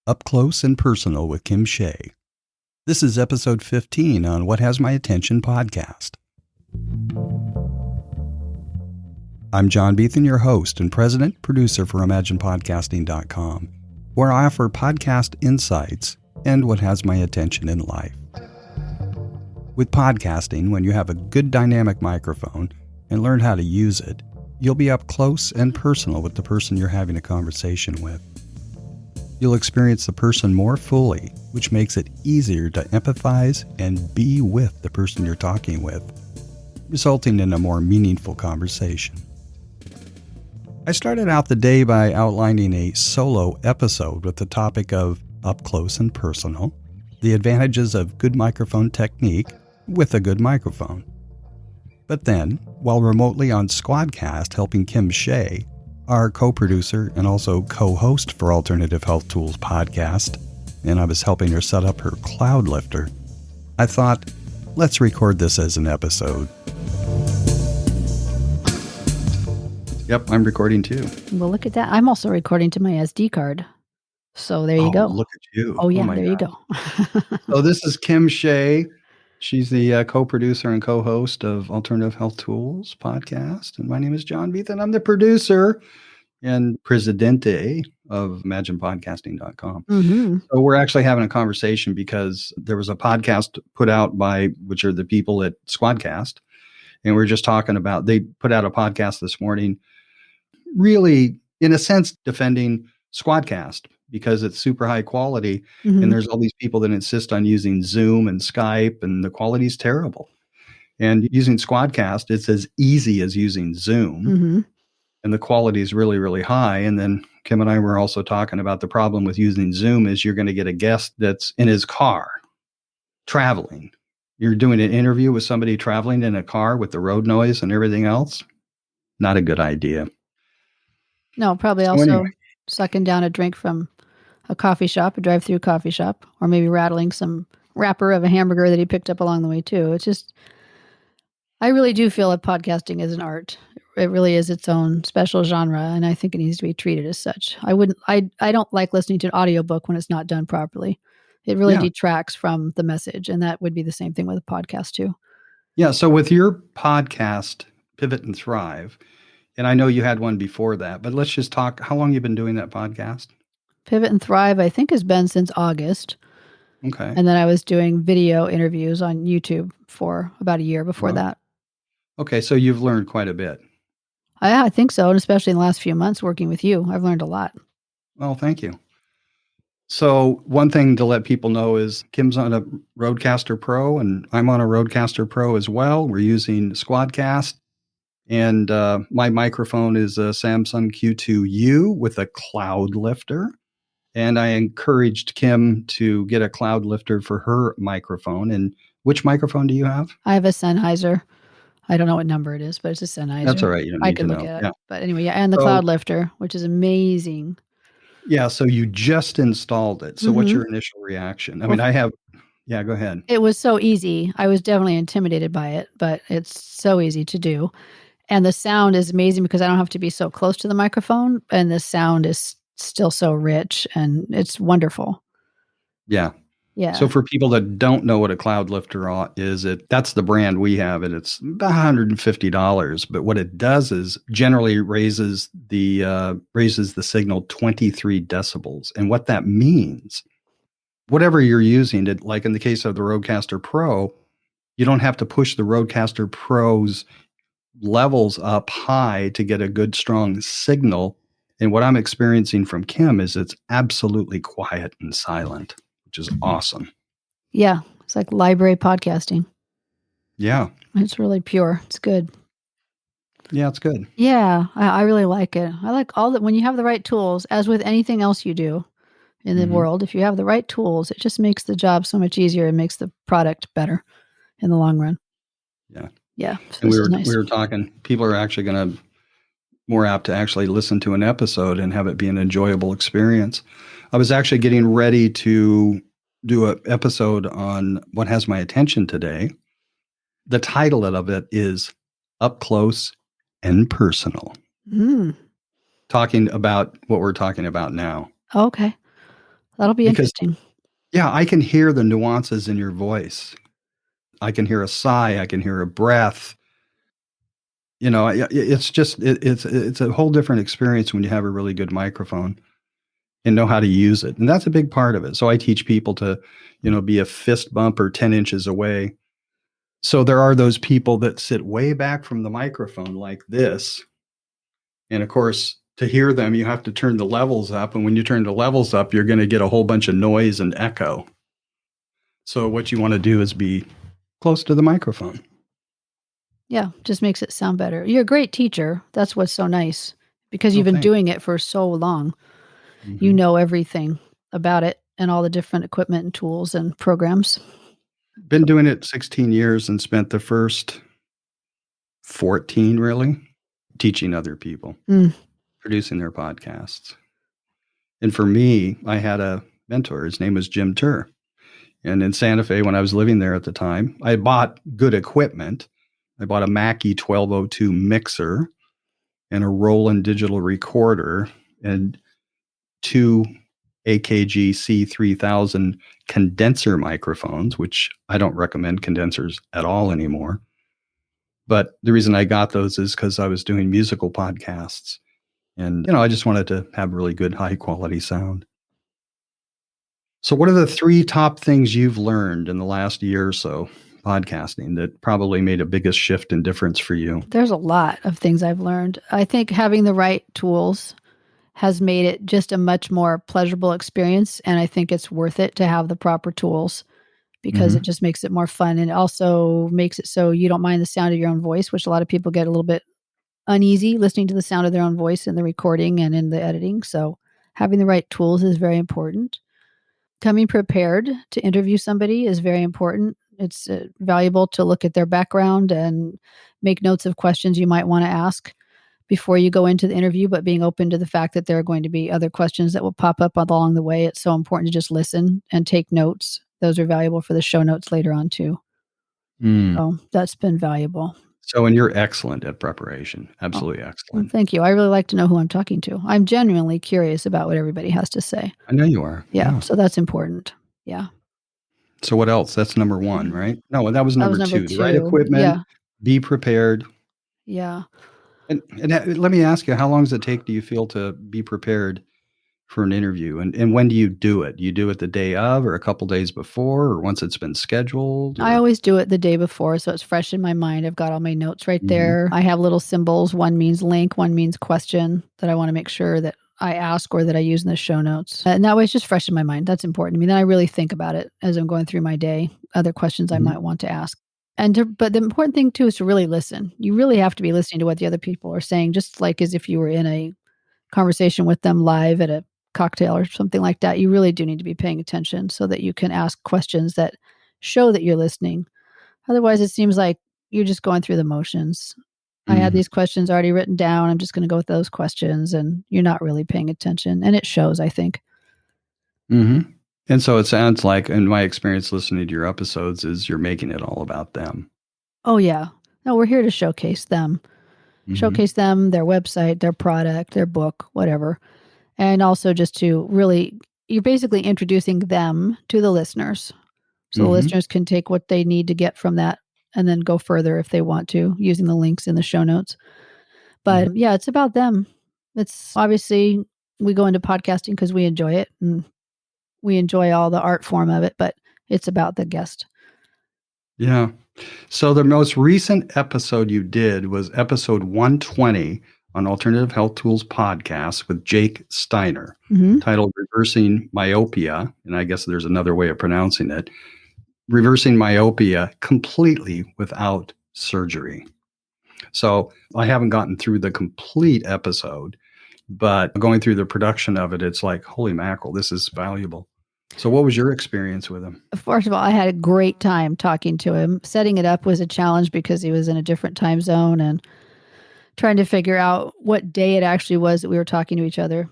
Up Close and Personal with Kim Shea. This is episode 15 on What Has My Attention podcast. I'm John Beathan, your host and president, producer for ImaginePodcasting.com, where I offer podcast insights and what has my attention in life. With podcasting, when you have a good dynamic microphone and learn how to use it, you'll be up close and personal with the person you're having a conversation with. You'll experience the person more fully, which makes it easier to empathize and be with the person you're talking with, resulting in a more meaningful conversation. I started out the day by outlining a solo episode with the topic of up close and personal, the advantages of good microphone technique with a good microphone. But then, while remotely on Squadcast helping Kim Shea, our co-producer and also co-host for Alternative Health Tools podcast, and I was helping her set up her Cloudlifter, I thought, let's record this as an episode. Yep, I'm recording too. Well, look at that. I'm also recording to my SD card. So there you go. Look at you. Oh, yeah, there God. you go. So this is Kim Shea. She's the co-producer and co-host of Alternative Health Tools podcast. And my name is John Beathan. I'm the producer and presidente of ImaginePodcasting.com. Mm-hmm. So we're actually having a conversation because there was a podcast put out by, which are the people at Squadcast. And we're just talking about, they put out a podcast this morning, really, in a sense, defending Squadcast because it's super high quality. Mm-hmm. And there's all these people that insist on using Zoom and Skype, and the quality's terrible. And using Squadcast, it's as easy as using Zoom. Mm-hmm. And the quality is really, really high. And then Kim and I were also talking about the problem with using Zoom is you're going to get a guest that's in his car traveling. You're doing an interview with somebody traveling in a car with the road noise and everything else. Not a good idea. No, probably also sucking down a drink from a coffee shop, a drive-through coffee shop, or maybe rattling some wrapper of a hamburger that he picked up along the way too. It's just, I really do feel that podcasting is an art. It really is its own special genre, and I think it needs to be treated as such. I don't like listening to an audiobook when it's not done properly. It really detracts from the message, and that would be the same thing with a podcast too. Yeah, so with your podcast, Pivot and Thrive, and I know you had one before that, but let's just talk, how long have you been doing that podcast? Pivot and Thrive, I think, has been since August. Okay. And then I was doing video interviews on YouTube for about a year before that. Okay, so you've learned quite a bit. I think so, and especially in the last few months working with you, I've learned a lot. Well, thank you. So one thing to let people know is Kim's on a Rodecaster Pro, and I'm on a Rodecaster Pro as well. We're using Squadcast, and my microphone is a Samsung Q2U with a Cloudlifter. And I encouraged Kim to get a Cloudlifter for her microphone. And which microphone do you have? I have a Sennheiser. I don't know what number it is, but it's a Sennheiser. That's all right. You don't need I can to look know. at it. But anyway, and the Cloudlifter, which is amazing. Yeah, so you just installed it. So what's your initial reaction? I mean, go ahead. It was so easy. I was definitely intimidated by it, but it's so easy to do. And the sound is amazing because I don't have to be so close to the microphone, and the sound is still so rich, and it's wonderful. Yeah. Yeah. So for people that don't know what a Cloudlifter is, that's the brand we have, and it's about $150. But what it does is generally raises the signal 23 decibels. And what that means, whatever you're using, like in the case of the Rodecaster Pro, you don't have to push the Rodecaster Pro's levels up high to get a good, strong signal. And what I'm experiencing from Kim is it's absolutely quiet and silent, which is awesome. Yeah. It's like library podcasting. Yeah. It's really pure. It's good. Yeah, it's good. Yeah. I really like it. I like all that when you have the right tools, as with anything else you do in the world, if you have the right tools, it just makes the job so much easier. It makes the product better in the long run. Yeah. Yeah. So and we were talking, people are actually going to more apt to actually listen to an episode and have it be an enjoyable experience. I was actually getting ready to do an episode on what has my attention today. The title of it is Up Close and Personal. Talking about what we're talking about now. Okay. That'll be Because, interesting. yeah, I can hear the nuances in your voice. I can hear a sigh. I can hear a breath. It's just it's a whole different experience when you have a really good microphone and know how to use it. And that's a big part of it. So I teach people to, be a fist bump or 10 inches away. So there are those people that sit way back from the microphone like this. And of course, to hear them, you have to turn the levels up. And when you turn the levels up, you're going to get a whole bunch of noise and echo. So what you want to do is be close to the microphone. Yeah, just makes it sound better. You're a great teacher. That's what's so nice because you've been doing it for so long. Mm-hmm. You know everything about it and all the different equipment and tools and programs. Been doing it 16 years and spent the first 14 really teaching other people, producing their podcasts. And for me, I had a mentor. His name was Jim Turr. And in Santa Fe, when I was living there at the time, I bought good equipment. I bought a Mackie 1202 mixer and a Roland digital recorder and two AKG C3000 condenser microphones, which I don't recommend condensers at all anymore. But the reason I got those is because I was doing musical podcasts. And, I just wanted to have really good, high quality sound. So, what are the 3 top things you've learned in the last year or so podcasting that probably made a biggest shift and difference for you? There's a lot of things I've learned. I think having the right tools has made it just a much more pleasurable experience, and I think it's worth it to have the proper tools because it just makes it more fun, and it also makes it so you don't mind the sound of your own voice, which a lot of people get a little bit uneasy listening to the sound of their own voice in the recording and in the editing, so having the right tools is very important. Coming prepared to interview somebody is very important. It's valuable to look at their background and make notes of questions you might want to ask before you go into the interview, but being open to the fact that there are going to be other questions that will pop up along the way. It's so important to just listen and take notes. Those are valuable for the show notes later on too. So that's been valuable. And you're excellent at preparation. Absolutely excellent. Well, thank you. I really like to know who I'm talking to. I'm genuinely curious about what everybody has to say. I know you are. Yeah. So that's important. Yeah. So what else? That's number 1, right? No, that was number 2. The right equipment, Yeah. be prepared. Yeah. And let me ask you, how long does it take, do you feel, to be prepared for an interview? And when do you do it? You do it the day of or a couple days before or once it's been scheduled? I always do it the day before, so it's fresh in my mind. I've got all my notes right there. I have little symbols. One means link, one means question that I want to make sure that I ask or that I use in the show notes. And that way it's just fresh in my mind. That's important to me. Then I really think about it as I'm going through my day, other questions I might want to ask. But the important thing too is to really listen. You really have to be listening to what the other people are saying, just like as if you were in a conversation with them live at a cocktail or something like that. You really do need to be paying attention so that you can ask questions that show that you're listening. Otherwise, it seems like you're just going through the motions. I had these questions already written down. I'm just going to go with those questions, and you're not really paying attention. And it shows, I think. And so it sounds like, in my experience listening to your episodes, is you're making it all about them. Oh, yeah. No, we're here to showcase them. Showcase them, their website, their product, their book, whatever. And also just to really, you're basically introducing them to the listeners. So the listeners can take what they need to get from that and then go further if they want to, using the links in the show notes. But yeah, it's about them. It's obviously, we go into podcasting because we enjoy it and we enjoy all the art form of it, but it's about the guest. Yeah. So the most recent episode you did was episode 120 on Alternative Health Tools Podcast with Jake Steiner, titled Reversing Myopia. And I guess there's another way of pronouncing it. Reversing myopia completely without surgery. So I haven't gotten through the complete episode, but going through the production of it, it's like, holy mackerel, this is valuable. So what was your experience with him? First of all, I had a great time talking to him. Setting it up was a challenge because he was in a different time zone and trying to figure out what day it actually was that we were talking to each other.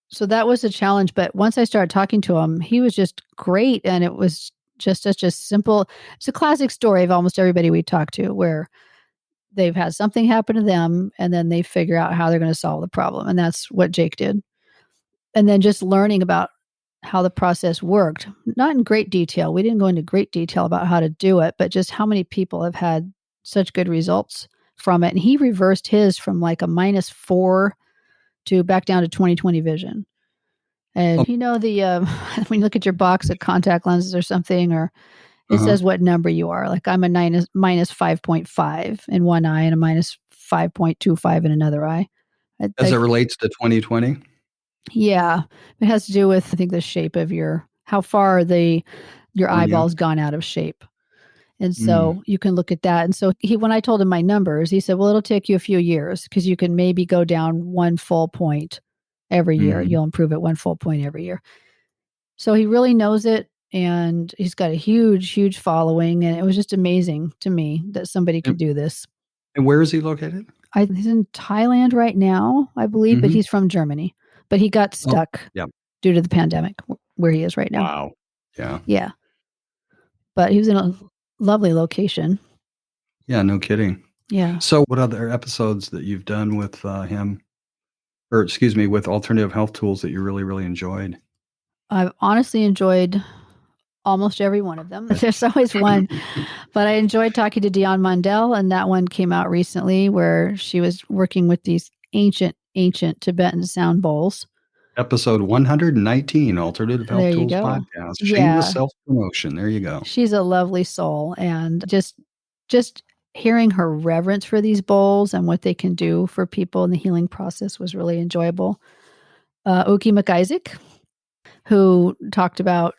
So that was a challenge. But once I started talking to him, he was just great. And it was just such a simple, it's a classic story of almost everybody we talk to where they've had something happen to them and then they figure out how they're going to solve the problem. And that's what Jake did. And then just learning about how the process worked. Not in great detail. We didn't go into great detail about how to do it, but just how many people have had such good results from it. And he reversed his from like a -4 to back down to 20/20 vision. And the when you look at your box of contact lenses or something, or it says what number you are. Like I'm a minus 5.5 in one eye and a minus 5.25 in another eye. As it relates to 20/20? Yeah, it has to do with, I think, the shape of how far your eyeball's gone out of shape. And so you can look at that. And so when I told him my numbers, he said, well, it'll take you a few years because you can maybe go down 1 full point every year. You'll improve it 1 full point every year. So he really knows it, and he's got a huge, huge following. And it was just amazing to me that somebody could do this. And where is he located? He's in Thailand right now, I believe, but he's from Germany. But he got stuck due to the pandemic where he is right now. Wow. Yeah. Yeah. But he was in a lovely location. Yeah, no kidding. Yeah. So what other episodes that you've done with him, or excuse me, with Alternative Health Tools that you really, really enjoyed? I've honestly enjoyed almost every one of them. There's always one, but I enjoyed talking to Dion Mondell, and that one came out recently where she was working with these ancient Tibetan sound bowls. Episode 119, Alternative Health Tools Podcast. Shameless self-promotion. There you go. She's a lovely soul, and just hearing her reverence for these bowls and what they can do for people in the healing process was really enjoyable. Uki McIsaac, who talked about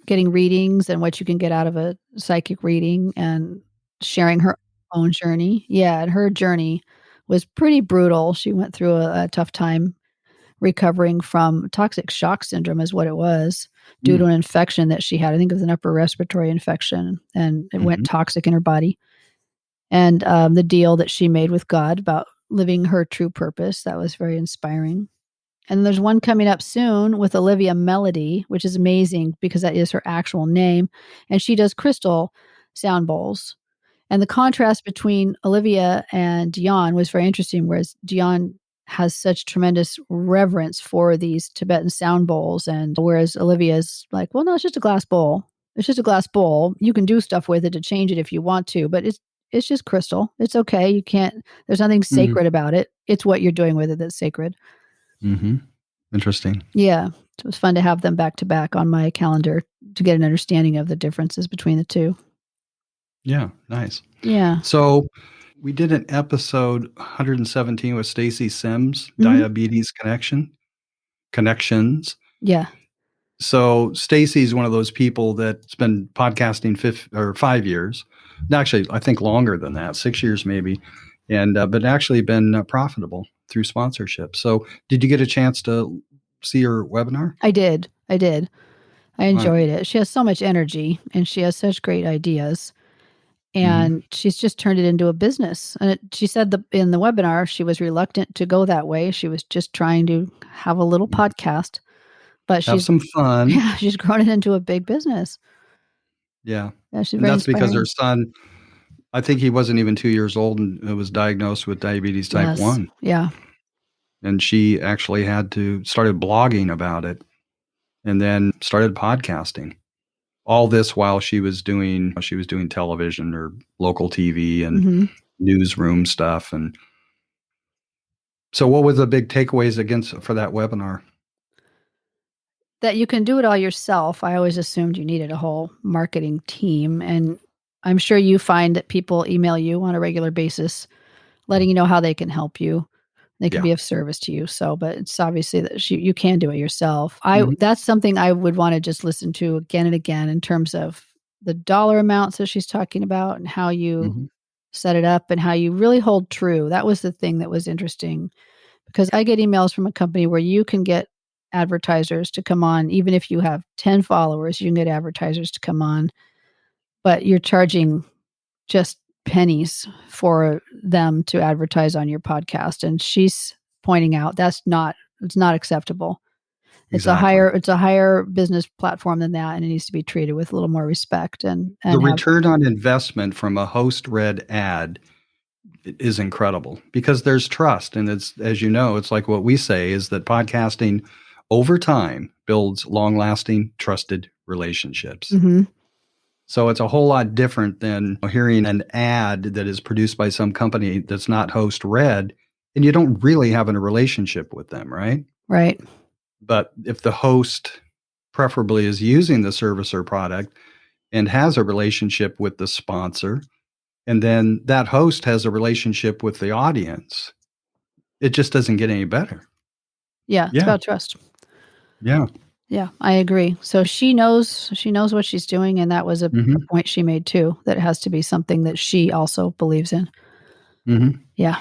getting readings and what you can get out of a psychic reading and sharing her own journey. Yeah, and her journey was pretty brutal. She went through a tough time recovering from toxic shock syndrome is what it was, due to an infection that she had. I think it was an upper respiratory infection, and it went toxic in her body. And the deal that she made with God about living her true purpose, that was very inspiring. And there's one coming up soon with Olivia Melody, which is amazing because that is her actual name. And she does crystal sound bowls. And the contrast between Olivia and Dion was very interesting, whereas Dion has such tremendous reverence for these Tibetan sound bowls. And whereas Olivia's like, well, no, it's just a glass bowl. It's just a glass bowl. You can do stuff with it to change it if you want to, but it's just crystal. It's okay. You can't, there's nothing sacred about it. It's what you're doing with it that's sacred. Interesting. Yeah. It was fun to have them back to back on my calendar to get an understanding of the differences between the two. Yeah. Nice. Yeah. So we did an episode 117 with Stacey Sims, Diabetes Connections. Yeah. So Stacey's one of those people that's been podcasting 5 years. Actually, I think longer than that, 6 years maybe. And but actually been profitable through sponsorship. So did you get a chance to see her webinar? I did. I enjoyed it. She has so much energy and she has such great ideas. And she's just turned it into a business. And she said in the webinar, she was reluctant to go that way. She was just trying to have a little podcast. But have some fun. Yeah, she's grown it into a big business. Yeah. She's and that's because her son, I think he wasn't even 2 years old and was diagnosed with diabetes type 1. Yeah. And she actually started blogging about it and then started podcasting. All this while she was doing television or local TV and newsroom stuff. And so what was the big takeaways for that webinar? That you can do it all yourself. I always assumed you needed a whole marketing team. And I'm sure you find that people email you on a regular basis, letting you know how they can help you. They can be of service to you. So, but it's obviously that you can do it yourself. That's something I would want to just listen to again and again in terms of the dollar amounts that she's talking about and how you set it up and how you really hold true. That was the thing that was interesting, because I get emails from a company where you can get advertisers to come on. Even if you have 10 followers, you can get advertisers to come on, but you're charging just pennies for them to advertise on your podcast. And she's pointing out it's not acceptable. Exactly. It's a higher business platform than that, and it needs to be treated with a little more respect. And the return on investment from a host read ad is incredible because there's trust. And it's, as you know, it's like what we say is that podcasting over time builds long-lasting, trusted relationships. Mm-hmm. So it's a whole lot different than hearing an ad that is produced by some company that's not host read, and you don't really have a relationship with them, right? Right. But if the host preferably is using the service or product and has a relationship with the sponsor, and then that host has a relationship with the audience, it just doesn't get any better. Yeah, it's about trust. Yeah. Yeah, I agree. So she knows what she's doing, and that was a Mm-hmm. point she made too, that it has to be something that she also believes in. Mm-hmm. Yeah.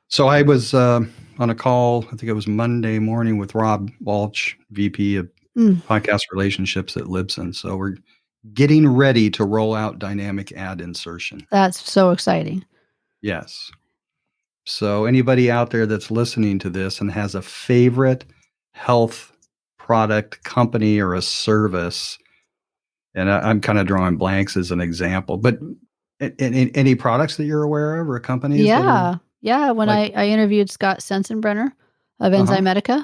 So I was on a call, I think it was Monday morning, with Rob Walsh, VP of Podcast Relationships at Libsyn. So we're getting ready to roll out dynamic ad insertion. That's so exciting. Yes. So anybody out there that's listening to this and has a favorite health product company or a service, and I'm kind of drawing blanks as an example, but any products that you're aware of or companies that are Yeah, when like, I interviewed Scott Sensenbrenner of Enzymatica,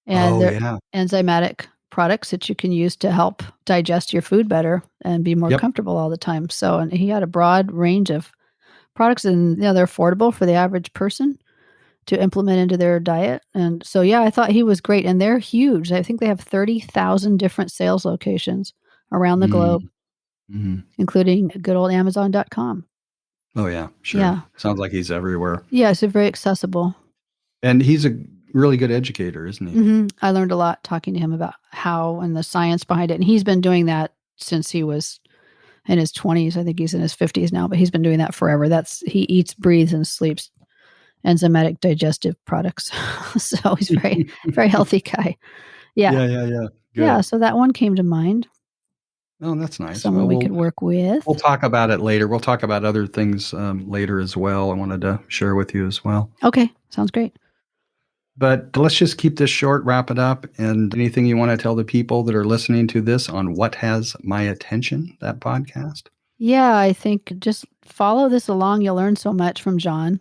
and oh they're yeah, enzymatic products that you can use to help digest your food better and be more yep, comfortable all the time. So, and he had a broad range of products, and they're affordable for the average person to implement into their diet. And so, yeah, I thought he was great, and they're huge. I think they have 30,000 different sales locations around the globe, mm-hmm. including good old Amazon.com. Oh yeah, sure. Yeah. Sounds like he's everywhere. Yeah, it's very accessible. And he's a really good educator, isn't he? Mm-hmm. I learned a lot talking to him about how and the science behind it. And he's been doing that since he was in his 20s. I think he's in his 50s now, but he's been doing that forever. He eats, breathes, and sleeps enzymatic digestive products. So he's very, very healthy guy. Yeah. Yeah. Good. Yeah. So that one came to mind. Oh, that's nice. Someone we could work with. We'll talk about it later. We'll talk about other things later as well. I wanted to share with you as well. Okay. Sounds great. But let's just keep this short, wrap it up. And anything you want to tell the people that are listening to this on What Has My Attention, that podcast? Yeah, I think just follow this along. You'll learn so much from John.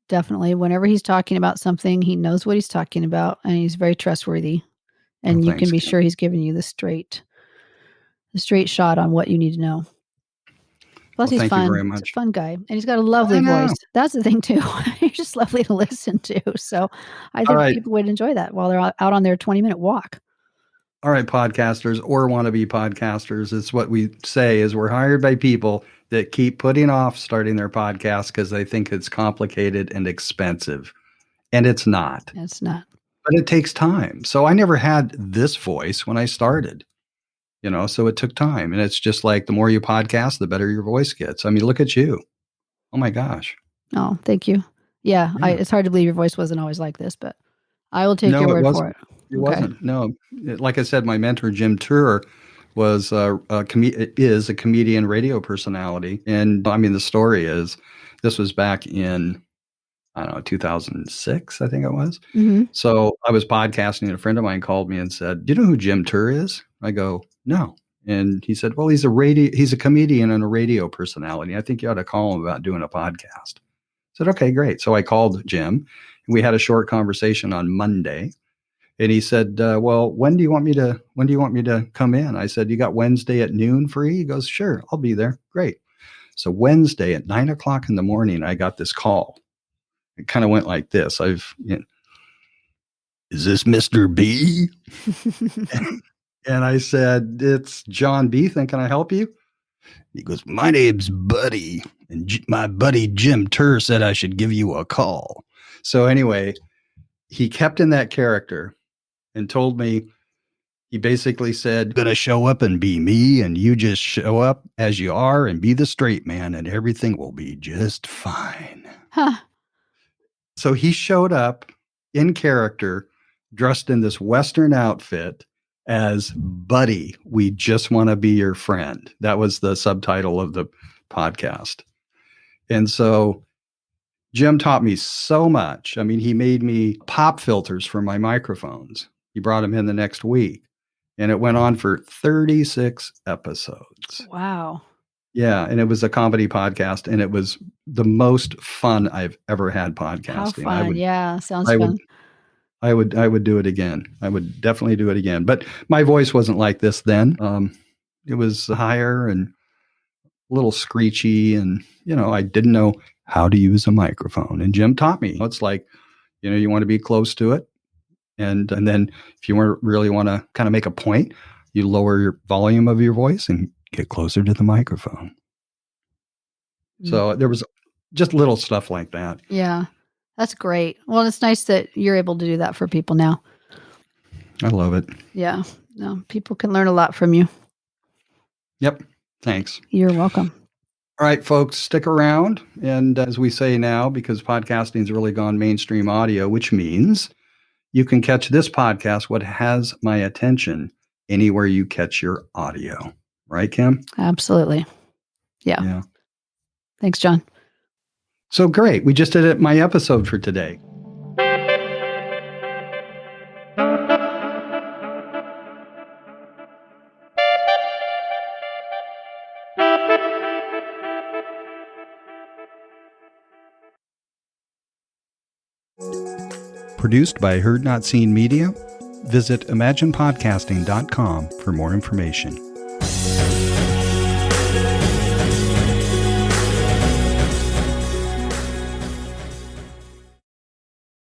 Definitely. Whenever he's talking about something, he knows what he's talking about, and he's very trustworthy. And you can be sure he's giving you the straight shot on what you need to know. Plus, he's fun. He's a fun guy, and he's got a lovely voice. That's the thing too. He's just lovely to listen to. So I think people would enjoy that while they're out on their 20-minute walk. All right, podcasters or wannabe podcasters, it's what we say is we're hired by people that keep putting off starting their podcast because they think it's complicated and expensive. And it's not. It's not. But it takes time. So I never had this voice when I started. So it took time. And it's just like the more you podcast, the better your voice gets. I mean, look at you. Oh my gosh. Oh, thank you. Yeah. It's hard to believe your voice wasn't always like this, but I will take your word for it. It wasn't. No. Like I said, my mentor, Jim Tour, is a comedian radio personality. And I mean, the story is this was back in, I don't know, 2006, I think it was. Mm-hmm. So I was podcasting and a friend of mine called me and said, "Do you know who Jim Tour is?" I go, "No." And he said, "Well, he's a comedian and a radio personality. I think you ought to call him about doing a podcast." I said, "Okay, great." So I called Jim and we had a short conversation on Monday. And he said, "Well, when do you want me to come in?" I said, "You got Wednesday at noon free?" He goes, "Sure, I'll be there." Great. So Wednesday at 9:00 in the morning, I got this call. It kind of went like this. "Is this Mr. B?" And I said, "It's John Beethan. Can I help you?" He goes, "My name's Buddy, and my buddy Jim Turr said I should give you a call." So anyway, he kept in that character and told me, he basically said, "Gonna show up and be me, and you just show up as you are and be the straight man, and everything will be just fine." Huh. So he showed up in character, dressed in this Western outfit as Buddy, we just want to be your friend. That was the subtitle of the podcast. And so Jim taught me so much. I mean, he made me pop filters for my microphones. He brought them in the next week. And it went on for 36 episodes. Wow. Yeah. And it was a comedy podcast. And it was the most fun I've ever had podcasting. How fun. Yeah. Sounds fun. I would do it again. I would definitely do it again. But my voice wasn't like this then. It was higher and a little screechy, and I didn't know how to use a microphone. And Jim taught me. It's like, you want to be close to it, and then if you really want to kind of make a point, you lower your volume of your voice and get closer to the microphone. Mm-hmm. So there was just little stuff like that. Yeah, that's great. Well, it's nice that you're able to do that for people now. I love it. Yeah, no, people can learn a lot from you. Yep. Thanks. You're welcome. All right, folks, stick around. And as we say now, because podcasting's really gone mainstream audio, which means you can catch this podcast, What Has My Attention, anywhere you catch your audio. Right, Kim? Absolutely. Yeah. Thanks, John. So great. We just did my episode for today. Produced by Heard Not Seen Media. Visit imaginepodcasting.com for more information.